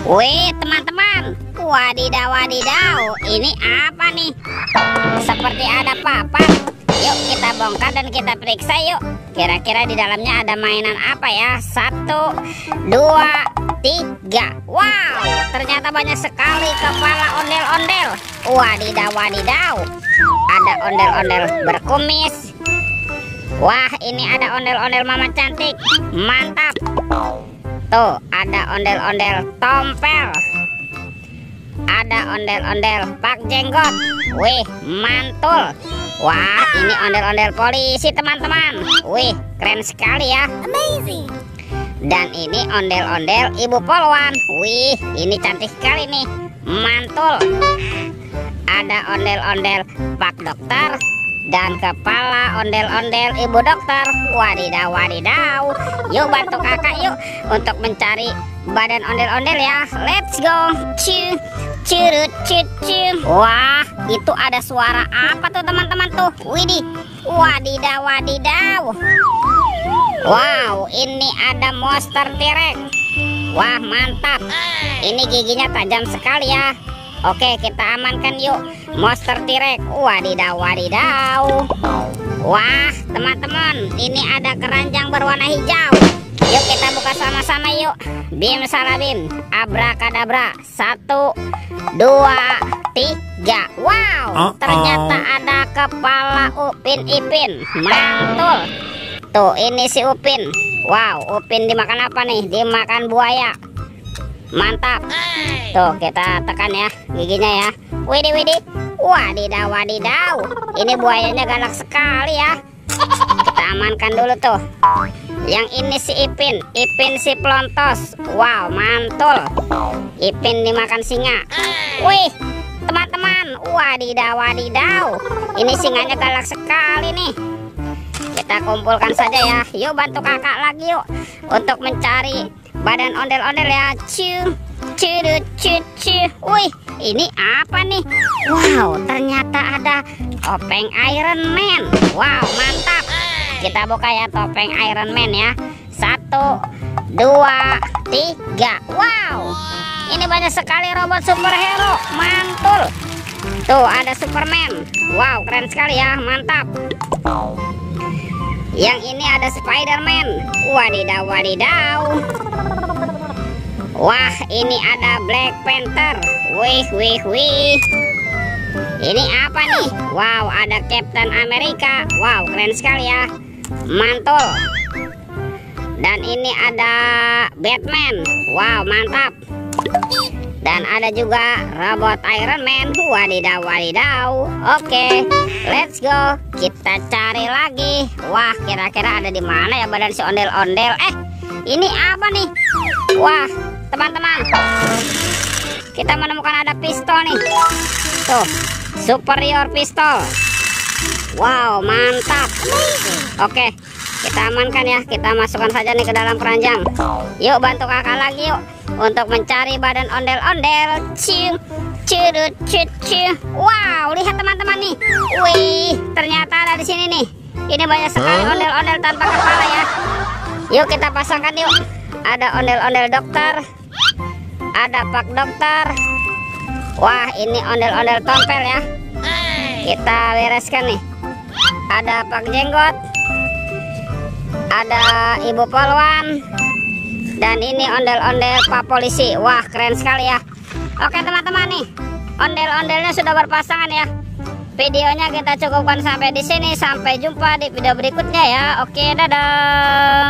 Wih teman-teman, wadidaw wadidaw, ini apa nih? Seperti ada papan. Yuk kita bongkar dan kita periksa yuk. Kira-kira di dalamnya ada mainan apa ya? 1, 2, 3. Wow, ternyata banyak sekali kepala ondel-ondel. Wadidaw wadidaw, ada ondel-ondel berkumis. Wah, ini ada ondel-ondel mama cantik. Mantap. Tuh, ada ondel-ondel tompel. Ada ondel-ondel pak jenggot. Wih, mantul. Wah, ini ondel-ondel polisi teman-teman. Wih, keren sekali ya. Amazing. Dan ini ondel-ondel ibu polwan. Wih, ini cantik sekali nih. Mantul. Ada ondel-ondel pak dokter dan kepala ondel-ondel ibu dokter. Wadidaw wadidaw. Yuk bantu kakak yuk untuk mencari badan ondel-ondel ya. Let's go. Curut. Wah, itu ada suara apa tuh teman-teman tuh? Widih. Wadidaw wadidaw. Wow, ini ada monster T-Rex. Wah, mantap. Ini giginya tajam sekali ya. Oke, kita amankan yuk monster T-Rex. Wadidaw wadidaw. Wah, teman-teman, ini ada keranjang berwarna hijau. Yuk kita buka sama-sama yuk. Bim salabim, abrakadabra. 1, 2, 3. Wow, ternyata ada kepala Upin Ipin. Mantul. Tuh, ini si Upin. Wow, Upin dimakan apa nih? Dimakan buaya. Mantap. Tuh, kita tekan ya giginya ya. Widih. Wadidaw wadidaw. Ini buayanya galak sekali ya. Kita amankan dulu tuh. Yang ini si Ipin si pelontos. Wow, mantul. Ipin dimakan singa. Wih, teman-teman, wadidaw wadidaw. Ini singanya galak sekali nih. Kita kumpulkan saja ya. Yuk bantu kakak lagi yuk untuk mencari badan ondel-ondel ya. Curut. Wih, ini apa nih? Wow, ternyata ada topeng Iron Man. Wow, mantap. Kita buka ya topeng Iron Man ya. 1, 2, 3. Wow, ini banyak sekali robot superhero. Mantul. Tuh, ada Superman. Wow, keren sekali ya. Mantap. Yang ini ada Spider-Man. Wadidaw wadidaw. Wah, ini ada Black Panther. Wih. Ini apa nih? Wow, ada Captain America. Wow, keren sekali ya. Mantul. Dan ini ada Batman. Wow, mantap. Dan ada juga robot Iron Man. Wadidaw wadidaw. Oke, let's go. Kita cari lagi. Wah, kira-kira ada di mana ya badan si ondel-ondel? Ini apa nih? Wah, teman-teman, kita menemukan ada pistol nih. Tuh, superior pistol. Wow, mantap. Oke, kita amankan ya. Kita masukkan saja nih ke dalam keranjang. Yuk bantu kakak lagi yuk untuk mencari badan ondel-ondel. Curut. Wow, lihat teman-teman nih. Wih, ternyata ada di sini nih. Ini banyak sekali ondel-ondel tanpa kepala ya. Yuk kita pasangkan yuk. Ada ondel-ondel dokter. Ada pak dokter. Wah, ini ondel-ondel tompel ya. Kita bereskan nih. Ada pak jenggot. Ada ibu polwan. Dan ini ondel-ondel pak polisi. Wah, keren sekali ya. Oke teman-teman nih, ondel-ondelnya sudah berpasangan ya. Videonya kita cukupkan sampai di sini. Sampai jumpa di video berikutnya ya. Oke, dadah.